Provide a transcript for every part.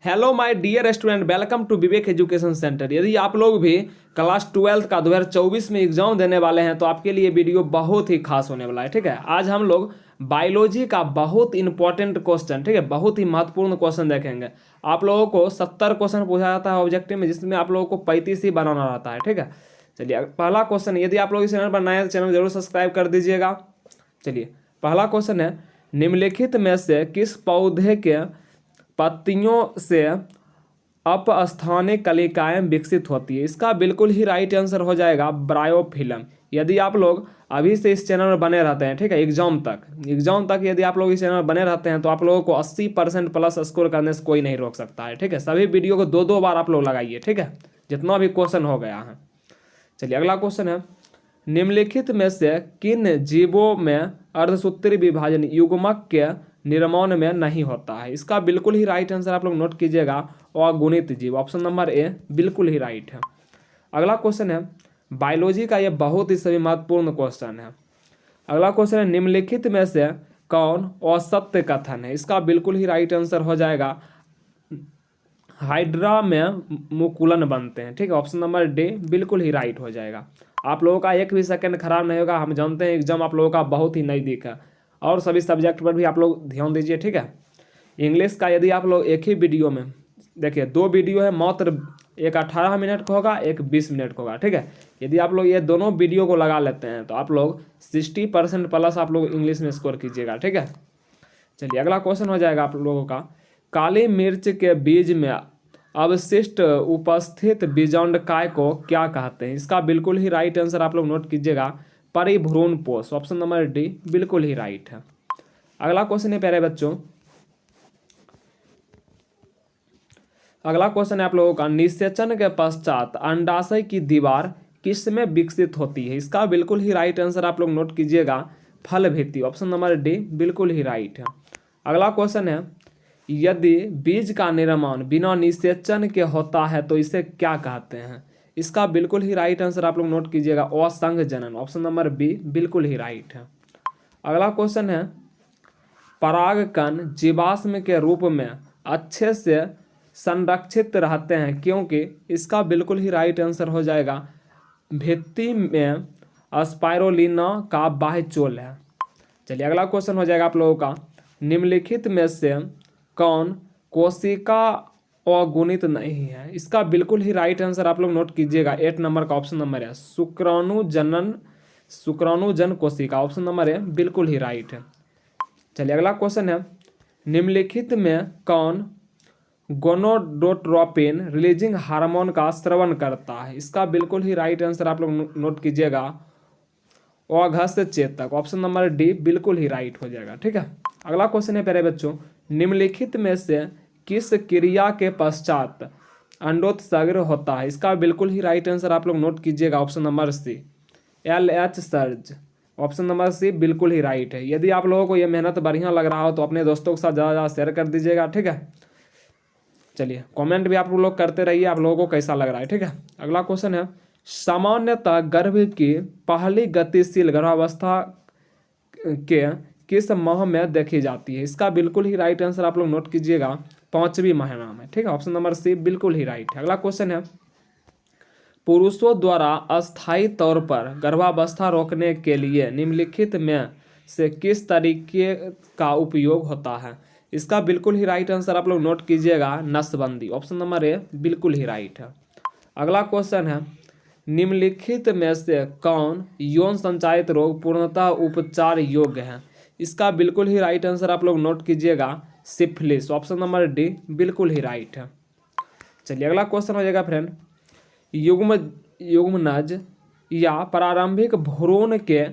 Hello my dear student, welcome to Vivek education centre. यदि आप लोग भी क्लास 12 का 2024 में एग्जाम देने वाले हैं तो आपके लिए वीडियो बहुत ही खास होने वाला है। ठीक है, आज हम लोग बायोलॉजी का बहुत इंपॉर्टेंट क्वेश्चन, ठीक है, बहुत ही महत्वपूर्ण क्वेश्चन देखेंगे। आप लोगों को 70 क्वेश्चन पूछा जाता है ऑब्जेक्टिव में, जिसमें आप लोगों को 35 ही बनाना रहता है। ठीक है, चलिए पहला क्वेश्चन, यदि आप लोग इस चैनल पर नए हैं तो चैनल जरूर सब्सक्राइब कर दीजिएगा। चलिए पहला क्वेश्चन है, निम्नलिखित में से किस पौधे के पत्तियों से अपस्थानिक कलिकाएं विकसित होती है? इसका बिल्कुल ही राइट आंसर हो जाएगा ब्रायोफिलम। यदि आप लोग अभी से इस चैनल में बने रहते हैं, ठीक है, एग्जाम तक यदि आप लोग इस चैनल में बने रहते हैं तो आप लोगों को 80% प्लस स्कोर करने से कोई नहीं रोक सकता है। ठीक है, सभी वीडियो को दो दो बार आप लोग लगाइए। ठीक है, जितना भी क्वेश्चन हो गया है। चलिए अगला क्वेश्चन है, निम्नलिखित में से किन जीवों में अर्धसूत्री विभाजन युग्मक के निर्माण में नहीं होता है? इसका बिल्कुल ही राइट आंसर आप लोग नोट कीजिएगा, अगुणित जीव, ऑप्शन नंबर ए बिल्कुल ही राइट है। अगला क्वेश्चन है, बायोलॉजी का यह बहुत ही सभी महत्वपूर्ण क्वेश्चन है। अगला क्वेश्चन है, निम्नलिखित में से कौन असत्य कथन है? इसका बिल्कुल ही राइट आंसर हो जाएगा हाइड्रा में मुकुलन बनते हैं। ठीक है, ऑप्शन नंबर डी बिल्कुल ही राइट हो जाएगा। आप लोगों का एक भी सेकंड खराब नहीं होगा। हम जानते हैं एग्जाम आप लोगों का बहुत ही नज़दीक है और सभी सब्जेक्ट पर भी आप लोग ध्यान दीजिए। ठीक है, इंग्लिश का यदि आप लोग एक ही वीडियो में देखिए, दो वीडियो है, मात्र एक 18 मिनट का होगा, एक 20 मिनट का होगा। ठीक है, यदि आप लोग ये दोनों वीडियो को लगा लेते हैं तो आप लोग 60% प्लस आप लोग इंग्लिश में स्कोर कीजिएगा। ठीक है, चलिए अगला क्वेश्चन हो जाएगा आप लोगों का, काली मिर्च के बीज में अवशिष्ट उपस्थित बीजांडकाय को क्या कहते हैं? इसका बिल्कुल ही राइट आंसर आप लोग नोट कीजिएगा, परिभ्रूण पोष, ऑप्शन नंबर डी बिल्कुल ही राइट है। अगला क्वेश्चन है प्यारे बच्चों, अगला क्वेश्चन है आप लोगों का, निषेचन के पश्चात अंडाशय की दीवार किस में विकसित होती है? इसका बिल्कुल ही राइट आंसर आप लोग नोट कीजिएगा, फल भित्ति, ऑप्शन नंबर डी बिल्कुल ही राइट है। अगला क्वेश्चन है, यदि बीज का निर्माण बिना निषेचन के होता है तो इसे क्या कहते हैं? इसका बिल्कुल ही राइट आंसर आप लोग नोट कीजिएगा, असंग जनन, ऑप्शन नंबर बी बिल्कुल ही राइट है। अगला क्वेश्चन है, परागकण जीवाश्म के रूप में अच्छे से संरक्षित रहते हैं क्योंकि? इसका बिल्कुल ही राइट आंसर हो जाएगा, भित्ति में स्पाइरोलिना का बाह्य चोल है। चलिए अगला क्वेश्चन हो जाएगा आप लोगों का, निम्नलिखित में से कौन कोशिका अगुणित नहीं है? इसका बिल्कुल ही राइट आंसर आप लोग नोट कीजिएगा, 8 नंबर का ऑप्शन नंबर है, शुक्राणुजन कोशिका, ऑप्शन नंबर है बिल्कुल ही राइट है। चलिए अगला क्वेश्चन है, निम्नलिखित में कौन गोनोडोट्रोपिन रिलीजिंग हार्मोन का स्रावन करता है? इसका बिल्कुल ही राइट आंसर आप लोग नोट कीजिएगा, अघस्य चेतक, ऑप्शन नंबर डी बिल्कुल ही राइट हो जाएगा। ठीक है, अगला क्वेश्चन है प्यारे बच्चों, निम्नलिखित में से किस क्रिया के पश्चात अंडोत्सर्ग होता है? इसका बिल्कुल ही राइट आंसर आप लोग नोट कीजिएगा, option number C LH surge, option number C बिल्कुल ही राइट है। यदि आप लोगों को यह मेहनत बढ़िया लग रहा हो तो अपने दोस्तों के साथ ज़्यादा ज़्यादा शेयर कर दीजिएगा। ठीक है, चलिए कमेंट भी आप लोग करते रहिए, आप लोगों को कैसा लग रहा है। ठीक है, अगला क्वेश्चन है, सामान्यतः गर्भ की पहली गतिशील गर्भावस्था के किस माह में देखी जाती है? इसका बिल्कुल ही राइट आंसर आप लोग नोट कीजिएगा, 5वीं महीना में। ठीक है, ऑप्शन नंबर सी बिल्कुल ही राइट है। अगला क्वेश्चन है, पुरुषों द्वारा अस्थायी तौर पर गर्भावस्था रोकने के लिए निम्नलिखित में से किस तरीके का उपयोग होता है? इसका बिल्कुल ही राइट आंसर आप लोग नोट कीजिएगा, नसबंदी, ऑप्शन नंबर ए बिल्कुल ही राइट है। अगला क्वेश्चन है, निम्नलिखित में से कौन यौन संचारित रोग पूर्णतः उपचार योग्य है? इसका बिल्कुल ही राइट आंसर आप लोग नोट कीजिएगा, सिफिलिस, ऑप्शन नंबर डी बिल्कुल ही राइट है। चलिए अगला क्वेश्चन हो जाएगा फ्रेंड, युग्मनज या प्रारंभिक भ्रूण के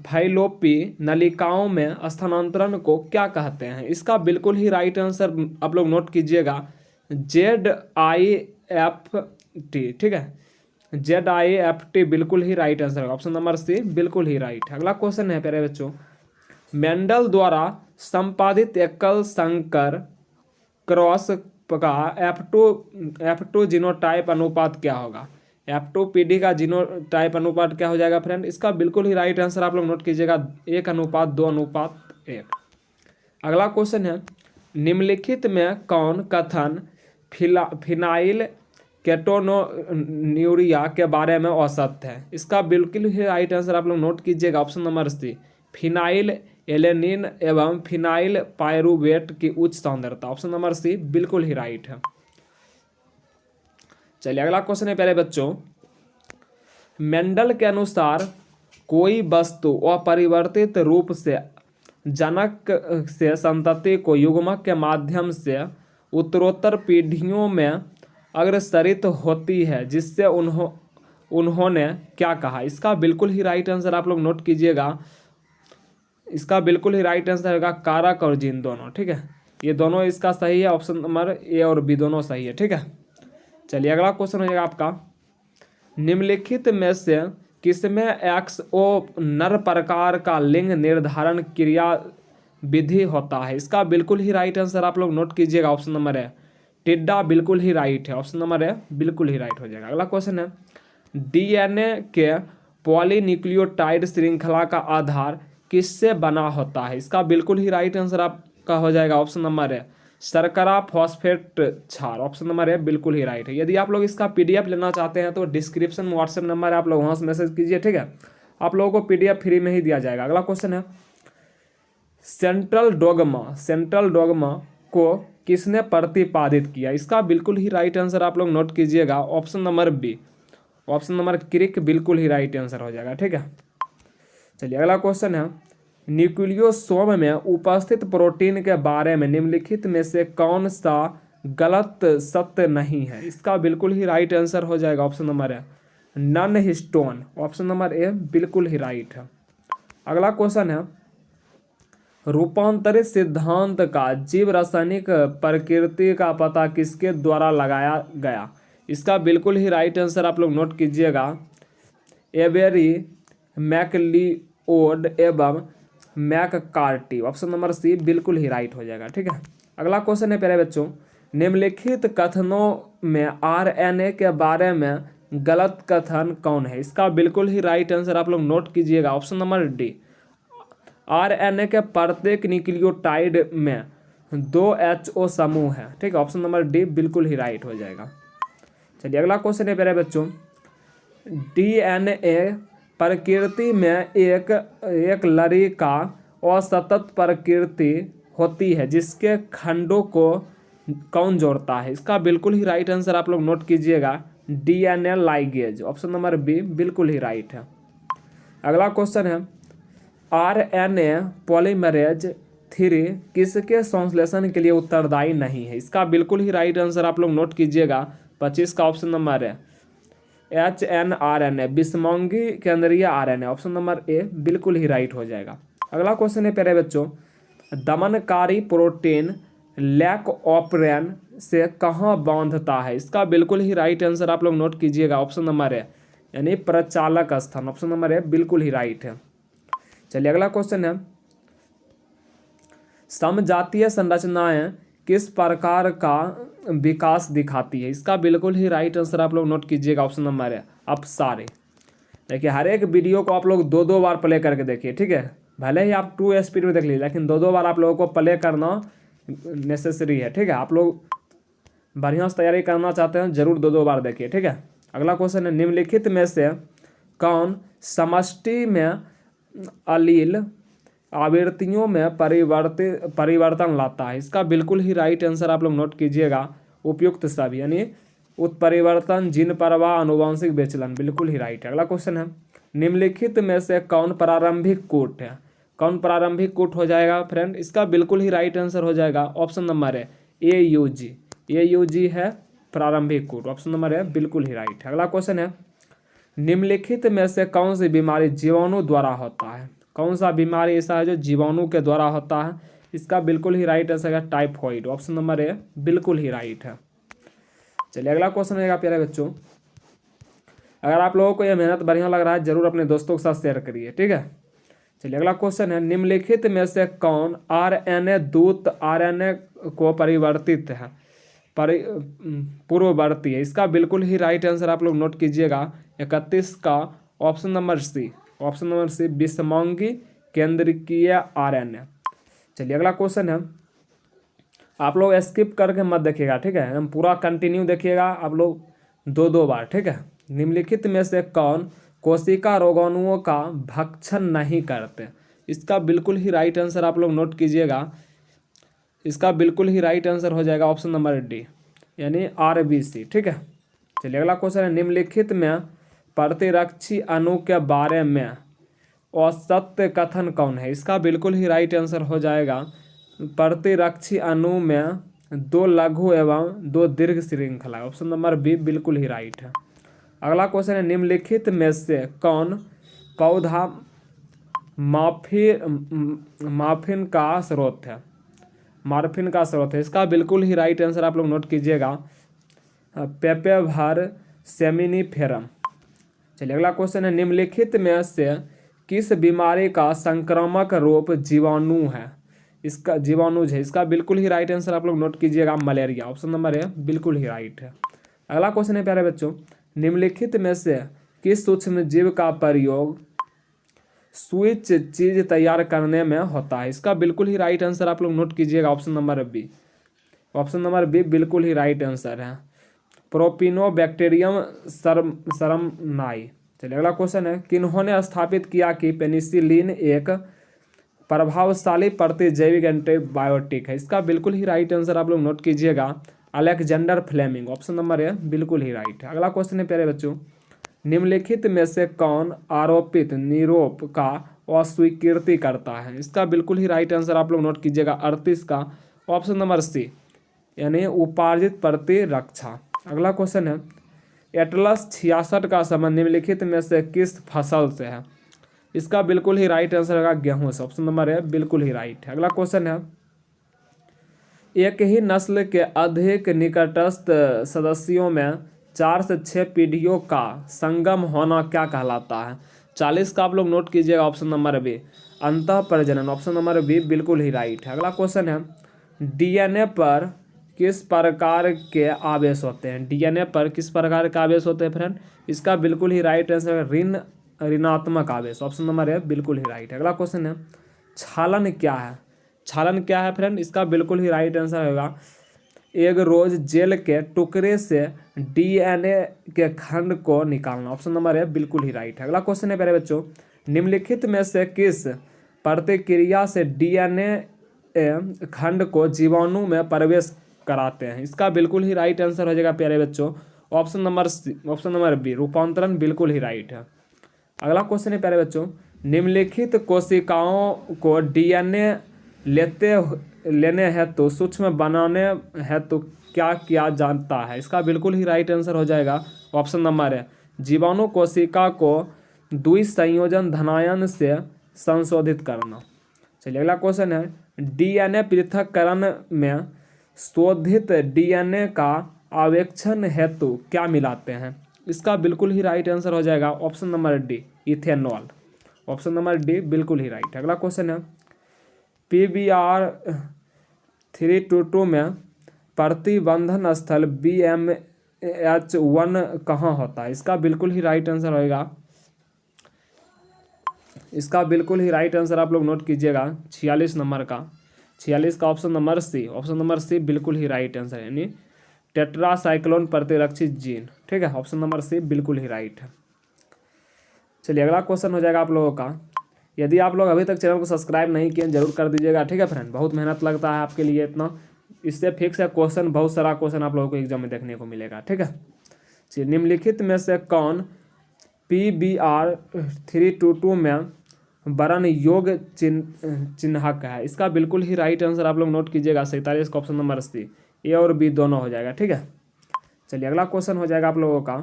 फैलोपी नलिकाओं में स्थानांतरण को क्या कहते हैं? इसका बिल्कुल ही राइट आंसर आप लोग नोट कीजिएगा, ZIFT। ठीक है, ZIFT बिल्कुल ही राइट आंसर है, ऑप्शन नंबर सी बिल्कुल ही राइट है। अगला क्वेश्चन है प्यारे बच्चों, मेंडल द्वारा संपादित एकल संकर क्रॉस का F2 जीनोटाइप अनुपात क्या होगा? F2PD का जीनोटाइप अनुपात क्या हो जाएगा फ्रेंड? इसका बिल्कुल ही राइट आंसर आप लोग नोट कीजिएगा, 1:2:1। अगला क्वेश्चन है, निम्नलिखित में कौन कथन फिनाइल केटोनूरिया के बारे में औसत है? इसका बिल्कुल ही राइट आंसर आप लोग नोट कीजिएगा, option number C, phenyl alanine एवं फिनाइल पायरुवेट की उच्च सांद्रता। ऑप्शन नंबर सी बिल्कुल ही राइट है। चलिए अगला क्वेश्चन है प्यारे बच्चों, मेंडल के अनुसार कोई वस्तु अपरिवर्तित रूप से जनक से संतति को युग्मक के माध्यम से उत्तरोत्तर पीढ़ियों में अग्रसरित होती है, जिससे उन्होंने क्या कहा? इसका बिल्कुल ही राइट आंसर आप लोग नोट कीजिएगा, इसका बिल्कुल ही राइट आंसर होगा कारक और जीन दोनों। ठीक है, ये दोनों इसका सही है, ऑप्शन नंबर ए और बी दोनों सही है। ठीक है, चलिए अगला क्वेश्चन हो जाएगा आपका, निम्नलिखित में से किसमें एक्सओ नर प्रकार का लिंग निर्धारण क्रिया विधि होता है? इसका बिल्कुल ही राइट आंसर आप लोग नोट कीजिएगा, ऑप्शन नंबर है टिड्डा बिल्कुल ही राइट है, ऑप्शन नंबर है बिल्कुल ही राइट हो जाएगा। अगला क्वेश्चन है, डीएनए के पॉलीन्यूक्लियोटाइड श्रृंखला का आधार किससे बना होता है? इसका बिल्कुल ही राइट आंसर आपका हो जाएगा, ऑप्शन नंबर है शर्करा फॉस्फेट क्षार। ऑप्शन नंबर है बिल्कुल ही राइट है। यदि आप लोग इसका पीडीएफ लेना चाहते हैं तो डिस्क्रिप्शन में व्हाट्सएप नंबर है, आप लोग वहाँ से मैसेज कीजिए। ठीक है, आप लोगों को पीडीएफ फ्री में ही दिया जाएगा। अगला क्वेश्चन है, सेंट्रल डोगमा को किसने प्रतिपादित किया? इसका बिल्कुल ही राइट आंसर आप लोग नोट कीजिएगा, option number B, option number क्रिक बिल्कुल ही राइट आंसर हो जाएगा। ठीक है, चलिए अगला क्वेश्चन है, न्यूक्लियोसोम में उपस्थित प्रोटीन के बारे में निम्नलिखित में से कौन सा गलत सत्य नहीं है? इसका बिल्कुल ही राइट आंसर हो जाएगा, ऑप्शन नंबर है non histone. Option number A बिल्कुल ही राइट है। अगला क्वेश्चन है, रूपांतरित सिद्धांत का जीव रासायनिक प्रकृति का पता किसके द्वारा लगाया गया? इसका बिल्कुल ही राइट आंसर आप लोग नोट कीजिएगा, एवेरी मैकलिओड एवं मैककार्टी। ऑप्शन नंबर सी बिल्कुल ही राइट हो जाएगा। ठीक है, अगला क्वेश्चन है प्यारे बच्चों, निम्नलिखित कथनों में आरएनए के बारे में गलत कथन कौन है? इसका बिल्कुल ही राइट आंसर आप लोग नोट कीजिएगा, ऑप्शन नंबर डी, आरएनए के प्रत्येक न्यूक्लियोटाइड में 2 HO समूह है। ठीक है, ऑप्शन नंबर डी बिल्कुल ही राइट हो जाएगा। चलिए अगला क्वेश्चन है प्यारे बच्चों, डीएनए प्रकृति में एक लड़ी का असतत प्रकृति होती है, जिसके खंडों को कौन जोड़ता है? इसका बिल्कुल ही राइट आंसर आप लोग नोट कीजिएगा, DNA ligase. Option number B बिल्कुल ही राइट है। अगला क्वेश्चन है, आरएनए पॉलीमरेज 3 किसके संश्लेषण के लिए उत्तरदायी नहीं है? इसका बिल्कुल ही राइट आंसर आप लोग नोट कीजिएगा, 25 का ऑप्शन नंबर है HNRNA, विषमंगी केंद्रीय आरएनए। ऑप्शन नंबर ए बिल्कुल ही राइट हो जाएगा। अगला क्वेश्चन है प्यारे बच्चों, दमनकारी प्रोटीन लैक ऑपरेन से कहाँ बांधता है? इसका बिल्कुल ही राइट आंसर आप लोग नोट कीजिएगा, ऑप्शन नंबर है यानी प्रचालक स्थान। ऑप्शन नंबर है बिल्कुल ही राइट है। चलिए अगला क्वेश्चन है, समजातीय संरचनाएं किस प्रकार का विकास दिखाती है? इसका बिल्कुल ही राइट आंसर आप लोग नोट कीजिएगा, ऑप्शन नंबर है अपसारी। देखिए हर एक वीडियो को आप लोग 2 बार प्ले करके देखिए। ठीक है, भले ही आप 2 स्पीड में देख लीजिए, लेकिन 2 बार आप लोगों को प्ले करना नेसेसरी है। ठीक है, आप लोग बढ़िया से तैयारी करना चाहते हैं, जरूर 2 बार देखिए। ठीक है, अगला क्वेश्चन है, निम्नलिखित में से कौन समष्टि में अलील आवृत्तियों में परिवर्तन लाता है? इसका बिल्कुल ही राइट आंसर आप लोग नोट कीजिएगा, उपयुक्त सभी यानी उत्परिवर्तन, जीन प्रवाह, आनुवंशिक विचलन बिल्कुल ही राइट है। अगला क्वेश्चन है, निम्नलिखित में से कौन प्रारंभिक कूट है? कौन प्रारंभिक कूट हो जाएगा फ्रेंड? इसका बिल्कुल ही राइट आंसर हो जाएगा, ऑप्शन नंबर है AUG। AUG है प्रारंभिक कूट, ऑप्शन नंबर है बिल्कुल ही राइट है। अगला क्वेश्चन है, निम्नलिखित में से कौन सी बीमारी जीवाणु द्वारा होता है? कौन सा बीमारी ऐसा है जो जीवाणु के द्वारा होता है? इसका बिल्कुल ही राइट आंसर है टाइफॉइड। ऑप्शन नंबर ए बिल्कुल ही राइट है। चलिए अगला क्वेश्चन रहेगा प्यारे बच्चों, अगर आप लोगों को यह मेहनत बढ़िया लग रहा है जरूर अपने दोस्तों के साथ शेयर करिए। ठीक है, चलिए अगला क्वेश्चन है, निम्नलिखित में से कौन आरएनए दूत आरएनए को परिवर्तित है पूर्ववर्ती है? इसका बिल्कुल ही राइट आंसर आप लोग नोट कीजिएगा, 31 का option number C. Option number C विषमंगी केंद्रीय आरएनए। चलिए अगला क्वेश्चन है, आप लोग स्किप करके मत देखिएगा, ठीक है, हम पूरा कंटिन्यू देखिएगा आप लोग 2-2 बार, ठीक है। निम्नलिखित में से कौन कोशिका रोगाणुओं का भक्षण नहीं करते? इसका बिल्कुल ही राइट आंसर आप लोग नोट कीजिएगा, इसका बिल्कुल ही राइट आंसर हो जाएगा ऑप्शन नंबर डी, यानी RBC, ठीक है। चलिए अगला क्वेश्चन है, निम्नलिखित में प्रतिरक्षी अणु के बारे में असत्य कथन कौन है? इसका बिल्कुल ही राइट आंसर हो जाएगा, प्रतिरक्षी अणु में 2 लघु एवं 2 दीर्घ श्रृंखला, ऑप्शन नंबर बी बिल्कुल ही राइट है। अगला क्वेश्चन है, निम्नलिखित में से कौन पौधा मॉर्फिन का स्रोत है? मॉर्फिन का स्रोत है, इसका बिल्कुल ही राइट आंसर आप लोग नोट कीजिएगा, पेपेवर सेमिनिफेरम। चलिए अगला क्वेश्चन है, निम्नलिखित में से किस बीमारी का संक्रामक रूप जीवाणु है? इसका जीवाणुज है, इसका बिल्कुल ही राइट आंसर आप लोग नोट कीजिएगा, मलेरिया, ऑप्शन नंबर ए बिल्कुल ही राइट है। अगला क्वेश्चन है प्यारे बच्चों, निम्नलिखित में से किस सूक्ष्म जीव का प्रयोग स्विच चीज तैयार करने में होता है? इसका बिल्कुल ही राइट आंसर आप लोग नोट कीजिएगा, option number B, option number B बिल्कुल ही राइट आंसर है, प्रोपिनोबैक्टीरियम सरमनाई। चलिए अगला क्वेश्चन है, किन्होंने स्थापित किया कि पेनिसिलिन एक प्रभावशाली प्रतिजैविक एंटीबायोटिक है? इसका बिल्कुल ही राइट आंसर आप लोग नोट कीजिएगा, Alexander Fleming, option number A बिल्कुल ही राइट है। अगला क्वेश्चन है प्यारे बच्चों, निम्नलिखित में से कौन आरोपित निरोप का अस्वीकृति करता है? इसका बिल्कुल ही राइट आंसर आप लोग नोट कीजिएगा, 38 का ऑप्शन नंबर सी, यानी उपार्जित प्रतिरक्षा। अगला क्वेश्चन है, एटलस 66 का संबंध निम्नलिखित में से किस फसल से है? इसका बिल्कुल ही राइट आंसर होगा गेहूं से, ऑप्शन नंबर ए बिल्कुल ही राइट है। अगला क्वेश्चन है, एक ही नस्ल के अधिक निकटस्थ सदस्यों में 4 से 6 पीढ़ियों का संगम होना क्या कहलाता है? 40 का आप लोग नोट कीजिएगा, ऑप्शन नंबर बी, अंतः प्रजनन, ऑप्शन नंबर बी बिल्कुल ही राइट है। अगला क्वेश्चन है, DNA पर किस प्रकार के आवेश होते हैं? DNA पर किस प्रकार के आवेश होते हैं फ्रेंड? इसका बिल्कुल ही राइट आंसर है ऋणात्मक आवेश, ऑप्शन नंबर ए बिल्कुल ही राइट है। अगला क्वेश्चन है, क्षालन क्या है? क्षालन क्या है फ्रेंड? इसका बिल्कुल ही राइट आंसर होगा, एक रोज जेल के टुकड़े से DNA के खंड को निकालना, ऑप्शन नंबर ए बिल्कुल ही राइट है। अगला क्वेश्चन है प्यारे बच्चों, निम्नलिखित में से किस प्रतिक्रिया से DNA खंड को जीवाणु में प्रवेश कराते हैं? इसका बिल्कुल ही राइट आंसर हो जाएगा प्यारे बच्चों, ऑप्शन नंबर बी, रूपांतरण, बिल्कुल ही राइट है। अगला क्वेश्चन है प्यारे बच्चों, निम्नलिखित कोशिकाओं को DNA लेने हेतु सूक्ष्म बनाने हेतु क्या किया जाता है? इसका बिल्कुल ही राइट आंसर हो जाएगा, ऑप्शन नंबर है, जीवाणु कोशिका को द्विसंयोजन धनायन से संशोधित करना। चलिए अगला क्वेश्चन है, DNA पृथक्करण में शोधित DNA का आवेक्षण हेतु क्या मिलाते हैं? इसका बिल्कुल ही राइट आंसर हो जाएगा, option number D, ethanol, option number D बिल्कुल ही राइट है। अगला क्वेश्चन है, PBr 322 में प्रतिबंधन स्थल BMH1 कहाँ होता है? इसका बिल्कुल ही राइट आंसर होएगा, इसका बिल्कुल ही राइट आंसर आप लोग नोट कीजिएगा, 46 नंबर का, 46 का option number C, option number C बिल्कुल ही राइट आंसर है, यानी टेट्रासाइक्लोन प्रतिरक्षित जीन, ठीक है, ऑप्शन नंबर सी बिल्कुल ही राइट है। चलिए अगला क्वेश्चन हो जाएगा आप लोगों का, यदि आप लोग अभी तक चैनल को सब्सक्राइब नहीं किए जरूर कर दीजिएगा, ठीक है फ्रेंड, बहुत मेहनत लगता है आपके लिए इतना, इससे फिक्स है क्वेश्चन, बहुत सारा क्वेश्चन आप लोगों को एग्जाम में देखने को मिलेगा, ठीक है। चलिए निम्नलिखित में से कौन PBr 322 में वर्ण योग चिन्हक है? इसका बिल्कुल ही राइट आंसर आप लोग नोट कीजिएगा, 47 का ऑप्शन नंबर सी, ए और बी दोनों हो जाएगा, ठीक है। चलिए अगला क्वेश्चन हो जाएगा आप लोगों का,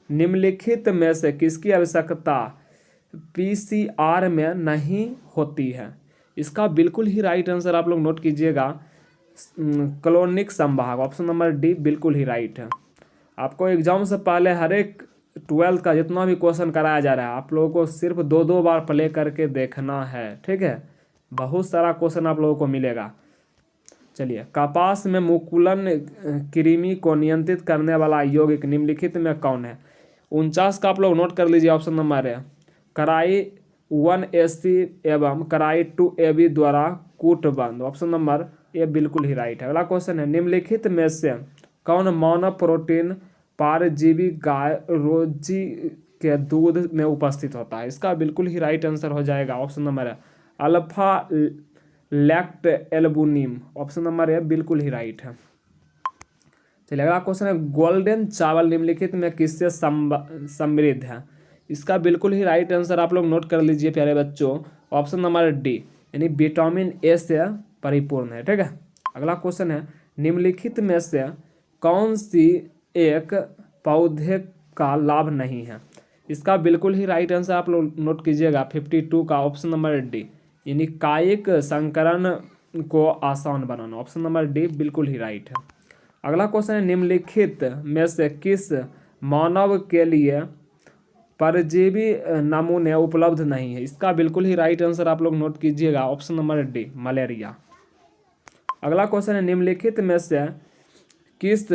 निम्नलिखित में से किसकी आवश्यकता PCR में नहीं होती है? इसका बिल्कुल ही राइट आंसर आप लोग नोट कीजिएगा, क्लोनिक संभाग, ऑप्शन नंबर डी बिल्कुल ही राइट है। आपको एग्जाम से पहले हर एक 12th का जितना भी क्वेश्चन कराया जा रहा है आप लोगों को सिर्फ 2-2 बार प्ले करके देखना है, ठीक है, बहुत सारा क्वेश्चन आप लोगों को मिलेगा। चलिए, कपास में मुकुलन कृमि को नियंत्रित करने वाला यौगिक निम्नलिखित में कौन है? 49 का आप लोग नोट कर लीजिए, ऑप्शन नंबर है कराई 1AC एवं कराई 2AB द्वारा कूटबंद, ऑप्शन नंबर ये बिल्कुल ही राइट है। अगला क्वेश्चन है, निम्नलिखित में से कौन मानव प्रोटीन परजीवी गाय रोजी के दूध में उपस्थित होता है? इसका बिल्कुल ही राइट आंसर हो जाएगा ऑप्शन नंबर है alpha lactalbumin. Option number A बिल्कुल ही राइट है। चलिए अगला क्वेश्चन है, गोल्डन चावल निम्नलिखित में किससे समृद्ध है? इसका बिल्कुल ही राइट आंसर आप लोग नोट कर लीजिए प्यारे बच्चों, ऑप्शन नंबर डी यानी विटामिन ए से परिपूर्ण है। ठीक है। अगला क्वेश्चन है, निम्नलिखित में से कौन सी एक पौधे का लाभ नहीं है? इसका बिल्कुल ही राइट आंसर आप लोग नोट कीजिएगा 52 का ऑप्शन नंबर डी यानी कायिक संकरण को आसान बनाना। ऑप्शन नंबर डी बिल्कुल ही राइट है। अगला क्वेश्चन है, निम्नलिखित में से किस मानव के लिए परजीवी नमूने उपलब्ध नहीं है? इसका बिल्कुल ही राइट आंसर आप लोग नोट कीजिएगा ऑप्शन नंबर डी मलेरिया। अगला क्वेश्चन है, निम्नलिखित में से किस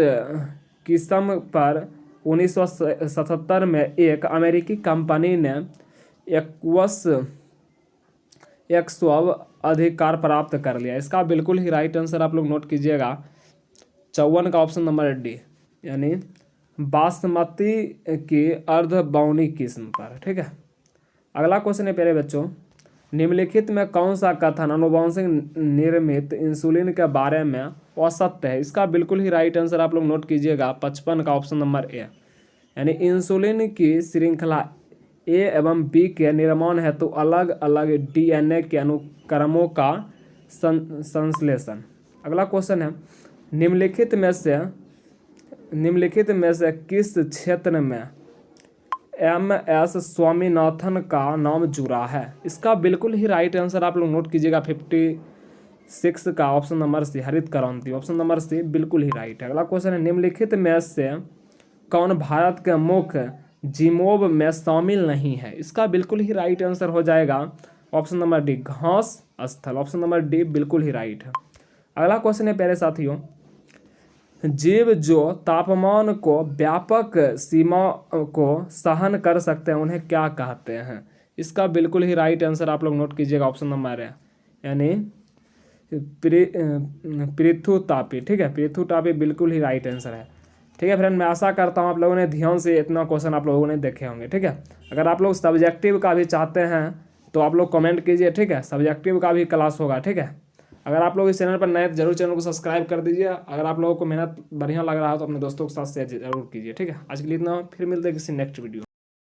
किस्म पर 1977 में एक अमेरिकी कंपनी ने एक्सव अधिकार प्राप्त कर लिया? इसका बिल्कुल ही राइट आंसर आप लोग नोट कीजिएगा 54 का ऑप्शन नंबर डी यानी बासमती की अर्धबौनी किस्म पर। ठीक है। अगला क्वेश्चन है प्यारे बच्चों, निम्नलिखित में कौन सा कथन आनुवंशिक निर्मित इंसुलिन के बारे में असत्य है? इसका बिल्कुल ही राइट आंसर आप लोग नोट कीजिएगा 55 का ऑप्शन नंबर ए यानी इंसुलिन की श्रृंखला ए एवं बी के निर्माण हेतु अलग अलग डीएनए के अनुक्रमों का संश्लेषण। अगला क्वेश्चन है, निम्नलिखित में से किस क्षेत्र में MS स्वामीनाथन का नाम जुड़ा है? इसका बिल्कुल ही राइट आंसर आप लोग नोट कीजिएगा 56 का ऑप्शन नंबर सी हरित क्रांति। ऑप्शन नंबर सी बिल्कुल ही राइट है। अगला क्वेश्चन है, निम्नलिखित में से कौन भारत के मुख्य जीनोम में शामिल नहीं है? इसका बिल्कुल ही राइट आंसर हो जाएगा ऑप्शन नंबर डी घास स्थल। ऑप्शन नंबर डी बिल्कुल ही राइट है। अगला क्वेश्चन है प्यारे साथियों, जीव जो तापमान को व्यापक सीमा को सहन कर सकते हैं उन्हें क्या कहते हैं? इसका बिल्कुल ही राइट आंसर आप लोग नोट कीजिएगा ऑप्शन नंबर है यानी पृथुतापी। ठीक है, पृथुतापी बिल्कुल ही राइट आंसर है। ठीक है फ्रेंड, मैं आशा करता हूँ आप लोगों ने ध्यान से इतना क्वेश्चन आप लोगों ने देखे होंगे। ठीक है, अगर आप लोग सब्जेक्टिव का भी चाहते हैं तो आप लोग कमेंट कीजिए। ठीक है, सब्जेक्टिव का भी क्लास होगा। ठीक है, अगर आप लोग इस चैनल पर नए तो जरूर चैनल को सब्सक्राइब कर दीजिए। अगर आप लोगों को मेहनत बढ़िया लग रहा है तो अपने दोस्तों के साथ शेयर जरूर कीजिए। ठीक है, आज के लिए इतना, फिर मिलते हैं किसी नेक्स्ट वीडियो।